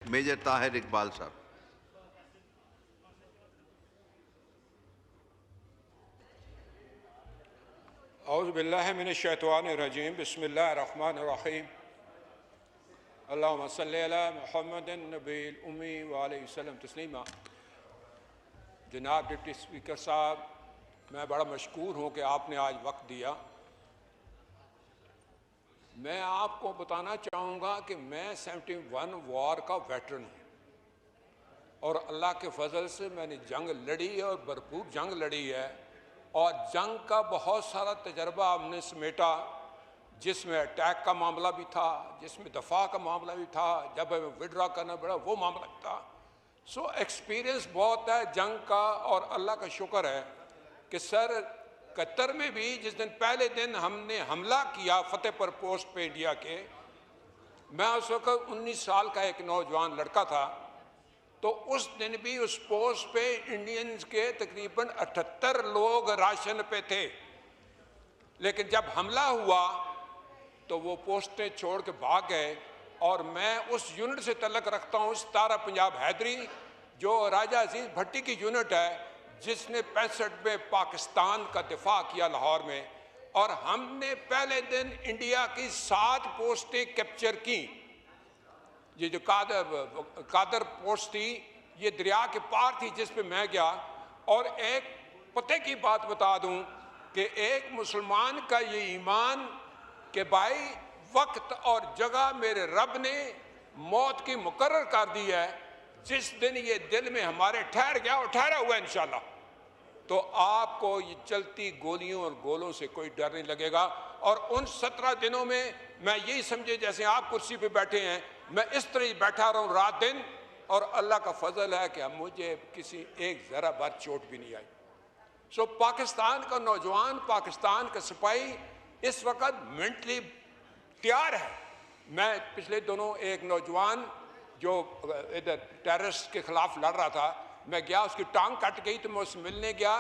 Major Tahir Iqbal साहब। औज़ु बिल्लाहि मिनश्शैतानिर्रजीम बिस्मिल्लाहिर्रहमानिर्रहीम अल्लाहुम्मा सल्लि अला मुहम्मदिन नबील उम्मी व अलैहि वसल्लम तस्लीमा। जनाब डिप्टी स्पीकर साहब, मैं बड़ा मशकूर हूँ कि आपने आज वक्त दिया। मैं आपको बताना चाहूँगा कि मैं 71 वॉर का वेटरन हूँ और अल्लाह के फजल से मैंने जंग लड़ी है और भरपूर जंग लड़ी है और जंग का बहुत सारा तजर्बा हमने समेटा, जिसमें अटैक का मामला भी था, जिसमें दफा का मामला भी था, जब हमें विड्रॉ करना पड़ा वो मामला भी था। सो एक्सपीरियंस बहुत है जंग का और अल्लाह का शुक्र है कि सर कतर में भी जिस दिन पहले दिन हमने हमला किया फतेहपुर पोस्ट पे इंडिया के, मैं उस वक्त 19 साल का एक नौजवान लड़का था, तो उस दिन भी उस पोस्ट पे इंडियंस के तकरीबन 78 लोग राशन पे थे। लेकिन जब हमला हुआ तो वो पोस्टें छोड़ के भाग गए और मैं उस यूनिट से तल्लक रखता हूँ, 17 पंजाब हैदरी, जो राजा अजीज भट्टी की यूनिट है, जिसने 65 में पाकिस्तान का दिफा किया लाहौर में। और हमने पहले दिन इंडिया की 7 पोस्टें कैप्चर की। ये जो कादर पोस्ट थी, ये दरिया के पार थी जिस पे मैं गया। और एक पते की बात बता दूं कि एक मुसलमान का ये ईमान कि भाई वक्त और जगह मेरे रब ने मौत की मुकर्रर कर दी है, जिस दिन ये दिल में हमारे ठहर गया और ठहरा हुआ है इंशाल्लाह, तो आपको ये चलती गोलियों और गोलों से कोई डर नहीं लगेगा। और उन 17 दिनों में मैं यही समझे जैसे आप कुर्सी पे बैठे हैं, मैं इस तरह ही बैठा रहूं रात दिन, और अल्लाह का फजल है कि मुझे किसी एक ज़रा बार चोट भी नहीं आई। सो पाकिस्तान का नौजवान, पाकिस्तान का सिपाही इस वक्त मेंटली तैयार है। मैं पिछले दिनों एक नौजवान जो इधर टेररिस्ट के खिलाफ लड़ रहा था, मैं गया, उसकी टांग कट गई तो मैं उससे मिलने गया,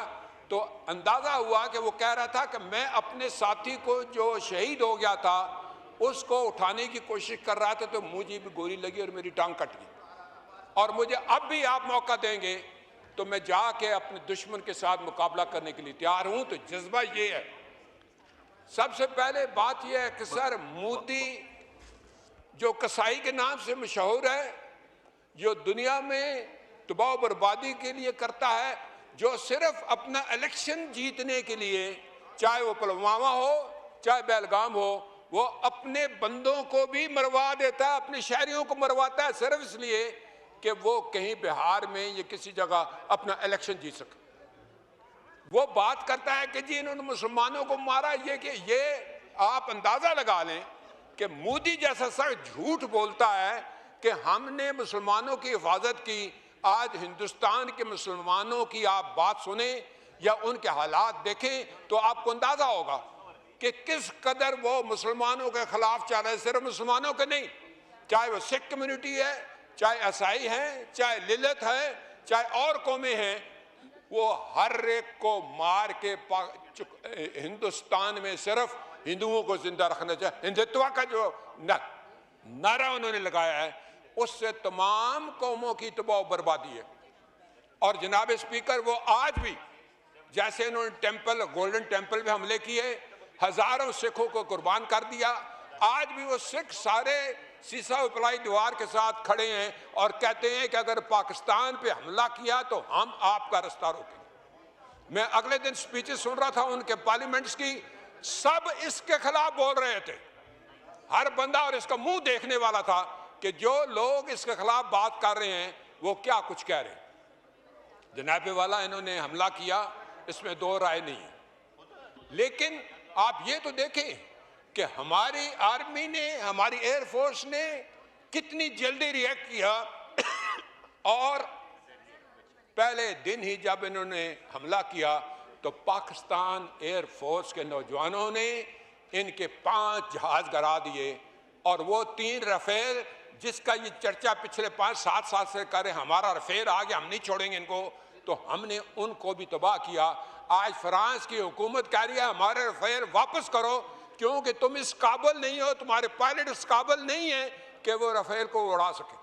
तो अंदाज़ा हुआ कि वो कह रहा था कि मैं अपने साथी को जो शहीद हो गया था उसको उठाने की कोशिश कर रहा था, तो मुझे भी गोली लगी और मेरी टांग कट गई। और मुझे अब भी आप मौका देंगे तो मैं जाके अपने दुश्मन के साथ मुकाबला करने के लिए तैयार हूं। तो जज्बा ये है। सबसे पहले बात यह है कि सर मोदी जो कसाई के नाम से मशहूर है, जो दुनिया में तबाह बर्बादी के लिए करता है, जो सिर्फ अपना इलेक्शन जीतने के लिए, चाहे वो पुलवामा हो चाहे बेलगाम हो, वो अपने बंदों को भी मरवा देता है, अपने शहरियों को मरवाता है, सिर्फ इसलिए कि वो कहीं बिहार में या किसी जगह अपना इलेक्शन जीत सके। वो बात करता है कि जी इन्होंने मुसलमानों को मारा, ये कि ये आप अंदाजा लगा लें कि मोदी जैसा सर झूठ बोलता है कि हमने मुसलमानों की हिफाजत की। आज हिंदुस्तान के मुसलमानों की आप बात सुने या उनके हालात देखें तो आपको अंदाजा होगा कि किस कदर वो मुसलमानों के खिलाफ चल रहे। सिर्फ मुसलमानों के नहीं, चाहे वो सिख कम्युनिटी है, चाहे ईसाई हैं, चाहे लिलत है, चाहे और कौमें हैं, वो हर एक को मार के हिंदुस्तान में सिर्फ हिंदुओं को जिंदा रखना चाहिए। हिंदुत्व का जो नारा उन्होंने लगाया है, उससे तमाम कौमों की तबाह बर्बादी है। और जनाब स्पीकर, वो आज भी जैसे उन्होंने टेम्पल, गोल्डन टेम्पल पे हमले किए, हजारों सिखों को कुर्बान कर दिया, आज भी वो सिख सारे सीसा उपलाई दीवार के साथ खड़े हैं और कहते हैं कि अगर पाकिस्तान पे हमला किया तो हम आपका रास्ता रोकेंगे। मैं अगले दिन स्पीचेस सुन रहा था उनके पार्लियामेंट्स की, सब इसके खिलाफ बोल रहे थे, हर बंदा, और इसका मुंह देखने वाला था कि जो लोग इसके खिलाफ बात कर रहे हैं वो क्या कुछ कह रहे हैं। जनाबे वाला इन्होंने हमला किया, इसमें दो राय नहीं है। लेकिन आप ये तो देखें कि हमारी आर्मी ने, हमारी एयरफोर्स ने कितनी जल्दी रिएक्ट किया। और पहले दिन ही जब इन्होंने हमला किया तो पाकिस्तान एयरफोर्स के नौजवानों ने इनके 5 जहाज गिरा दिए, और वो 3 राफेल जिसका ये चर्चा पिछले 5-7 साल से करे, हमारा राफेल आ गया, हम नहीं छोड़ेंगे इनको, तो हमने उनको भी तबाह किया। आज फ्रांस की हुकूमत कह रही है हमारे राफेल वापस करो, क्योंकि तुम इस काबिल नहीं हो, तुम्हारे पायलट इस काबिल नहीं है कि वो राफेल को उड़ा सके।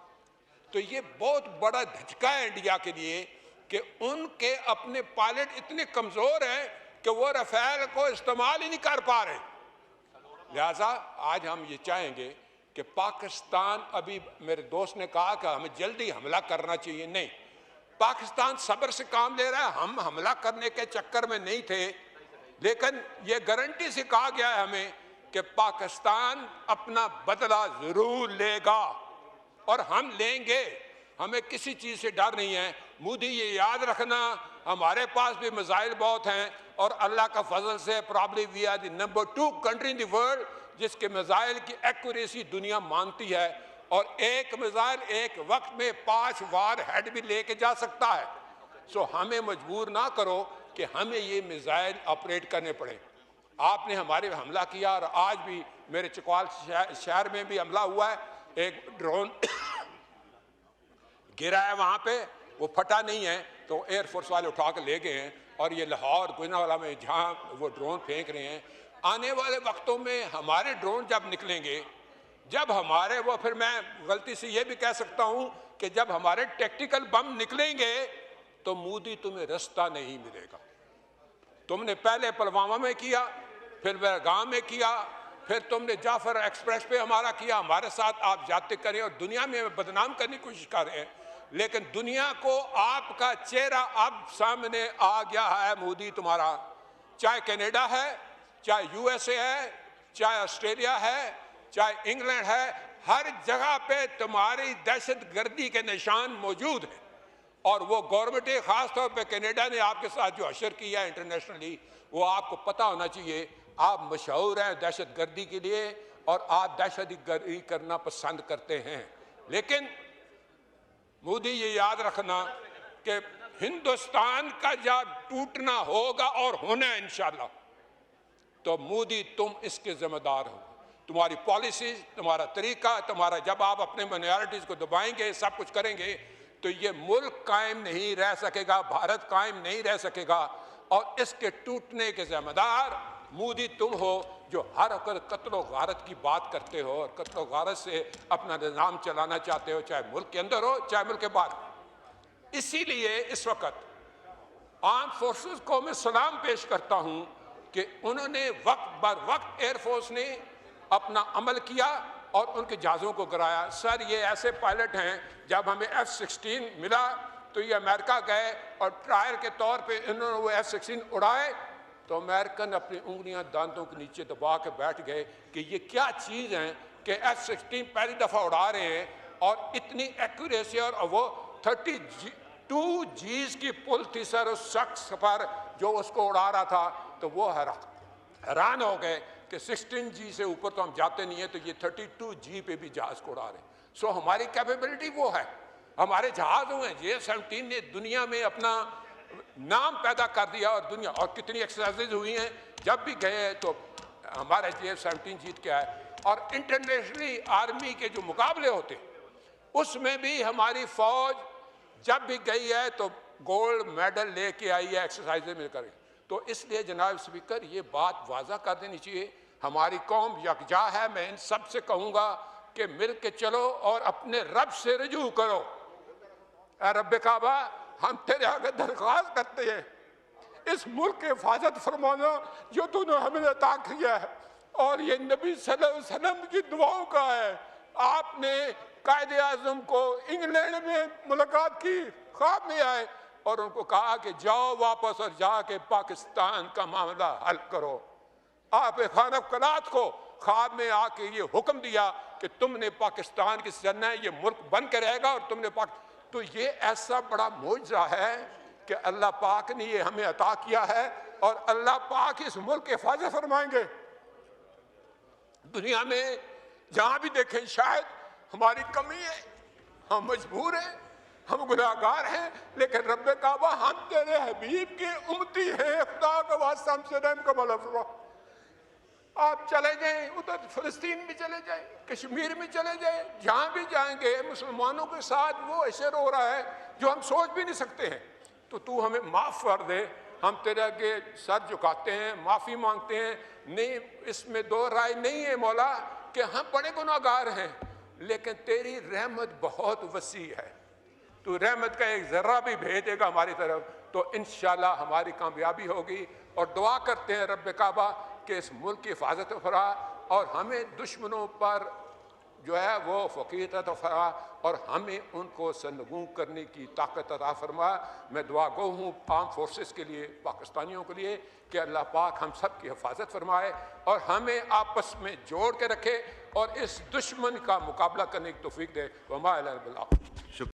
तो ये बहुत बड़ा धचका है इंडिया के लिए कि उनके अपने पायलट इतने कमजोर हैं कि वो रफेल को इस्तेमाल ही नहीं कर पा रहे। लिहाजा आज हम ये चाहेंगे कि पाकिस्तान, अभी मेरे दोस्त ने कहा कि हमें जल्दी हमला करना चाहिए, नहीं, पाकिस्तान सब्र से काम ले रहा है। हम हमला करने के चक्कर में नहीं थे, लेकिन ये गारंटी से कहा गया है हमें कि पाकिस्तान अपना बदला जरूर लेगा और हम लेंगे। हमें किसी चीज से डर नहीं है। मोदी ये याद रखना, हमारे पास भी मिसाइल बहुत हैं और अल्लाह का फजल से probably we are the number 2 country in the world जिसके मिसाइल की एक्यूरेसी दुनिया मानती है, और एक मिसाइल एक वक्त में 5 वार हेड भी लेके जा सकता है। सो हमें मजबूर ना करो कि हमें ये मिसाइल ऑपरेट करने पड़े। आपने हमारे हमला किया और आज भी मेरे चकवाल शहर में भी हमला हुआ है, एक ड्रोन गिरा है वहाँ पे, वो फटा नहीं है तो एयरफोर्स वाले उठा के ले गए हैं। और ये लाहौर गुजरांवाला में जहाँ वो ड्रोन फेंक रहे हैं, आने वाले वक्तों में हमारे ड्रोन जब निकलेंगे, जब हमारे वो, फिर मैं गलती से ये भी कह सकता हूँ कि जब हमारे टैक्टिकल बम निकलेंगे तो मोदी तुम्हें रास्ता नहीं मिलेगा। तुमने पहले पुलवामा में किया, फिर बेलगाम में किया, फिर तुमने जाफर एक्सप्रेस पे हमारा किया, हमारे साथ आप जाते करें और दुनिया में बदनाम करने की कोशिश कर रहे हैं। लेकिन दुनिया को आपका चेहरा अब सामने आ गया है। मोदी तुम्हारा, चाहे कनाडा है, चाहे यूएसए है, चाहे ऑस्ट्रेलिया है, चाहे इंग्लैंड है, हर जगह पे तुम्हारी दहशतगर्दी के निशान मौजूद हैं। और वो गवर्नमेंट, खास तौर पे कनाडा ने आपके साथ जो हशर किया है इंटरनेशनली, वो आपको पता होना चाहिए। आप मशहूर हैं दहशतगर्दी के लिए और आप दहशतगर्दी करना पसंद करते हैं। लेकिन मोदी ये याद रखना कि हिंदुस्तान का जब टूटना होगा और होना है इंशाल्लाह, तो मोदी तुम इसके जिम्मेदार हो। तुम्हारी पॉलिसीज, तुम्हारा तरीका, तुम्हारा, जब आप अपने माइनॉरिटीज को दबाएंगे, सब कुछ करेंगे, तो ये मुल्क कायम नहीं रह सकेगा, भारत कायम नहीं रह सकेगा। और इसके टूटने के जिम्मेदार मोदी तुम हो, जो हर वक्त कत्लो गारत की बात करते हो और कत्लो गारत से अपना निज़ाम चलाना चाहते हो, चाहे मुल्क के अंदर हो चाहे मुल्क के बाहर। इसीलिए इस वक्त आर्म फोर्सेस को मैं सलाम पेश करता हूं कि उन्होंने वक्त बर वक्त एयरफोर्स ने अपना अमल किया और उनके जहाज़ों को गिराया। सर, ये ऐसे पायलट हैं, जब हमें F-16 मिला तो ये अमेरिका गए और ट्रायल के तौर पे इन्होंने वो F-16 उड़ाए, तो अमेरिकन अपनी उंगलियां दांतों के नीचे दबा के बैठ गए कि ये क्या चीज़ है कि F-16 पहली दफ़ा उड़ा रहे हैं और इतनी एक्यूरेसी, और वो 32 Gs की पुल थी सर उस शख्स पर जो उसको उड़ा रहा था। तो वो हैरान हो गए कि 16 G से ऊपर तो हम जाते नहीं है, तो ये 32 G पे भी जहाज़ को उड़ा रहे हैं। सो हमारी कैपेबिलिटी वो है, हमारे जहाज़ हुए हैं। J-17 ने दुनिया में अपना नाम पैदा कर दिया और दुनिया, और कितनी एक्सरसाइज हुई हैं, जब भी गए तो हमारे J-17 जीत के आए। और इंटरनेशनली आर्मी के जो मुकाबले होते उसमें भी हमारी फौज जब भी गई है तो गोल्ड मेडल लेके आई है एक्सरसाइज में कर। तो इसलिए जनाब स्पीकर, ये बात वाज़ा कर देनी चाहिए, हमारी कौम यकजा है। मैं इन सब से कहूँगा कि मिल के चलो और अपने रब से रजू करो। रब काबा, हम तेरे आगे दरख्वास्त करते हैं, इस मुल्क के हिफाजत फरमाना जो तूने हमें अता किया है, और ये नबी सल्लल्लाहु अलैहि वसल्लम की दुआओं का है। आपने कायदे आज़म को इंग्लैंड में मुलाकात की, ख्वाब में आए और उनको कहा कि जाओ वापस और जाके पाकिस्तान का मामला हल करो। आप खान कलात को ख्वाब में आके ये हुक्म दिया कि तुमने पाकिस्तान की सरना है, ये मुल्क बन के रहेगा और तुमने तो ये ऐसा बड़ा मौजज़ा है कि अल्लाह पाक ने ये हमें अता किया है और अल्लाह पाक इस मुल्क की हिफाजत फरमाएंगे। दुनिया में जहाँ भी देखें शायद हमारी कमी है, हम मजबूर हैं, हम गुनाहगार हैं, लेकिन रब्बे काबा, हम तेरे हबीब के उम्मती हैं, खुदा का वास्ता हमसे रहम का मौला फरमा। आप चले जाएं, उधर फिलिस्तीन में चले जाएं, कश्मीर में चले जाएं, जहाँ भी जाएंगे मुसलमानों के साथ वो ऐसे हो रहा है जो हम सोच भी नहीं सकते हैं। तो तू हमें माफ़ कर दे, हम तेरे आगे सर झुकाते हैं, माफ़ी मांगते हैं। नहीं, इसमें दो राय नहीं है मौला कि हम बड़े गुनाहगार हैं लेकिन तेरी रहमत बहुत वसी है, तू रहमत का एक ज़र्रा भी भेजेगा हमारी तरफ तो इंशाअल्लाह हमारी कामयाबी होगी। और दुआ करते हैं रब काबा कि इस मुल्क की हिफाजत फरमा और हमें दुश्मनों पर जो है वो फ़कीत अता फरमा और हमें उनको सरनगू करने की ताकत अता फरमा। मैं दुआ गो हूँ आर्म फोर्सेस के लिए, पाकिस्तानियों के लिए कि अल्लाह पाक हम सब की हिफाजत फरमाए और हमें आपस में जोड़ के रखे और इस दुश्मन का मुकाबला करने की तौफीक दे। वमा इल्ला बिल्लाह।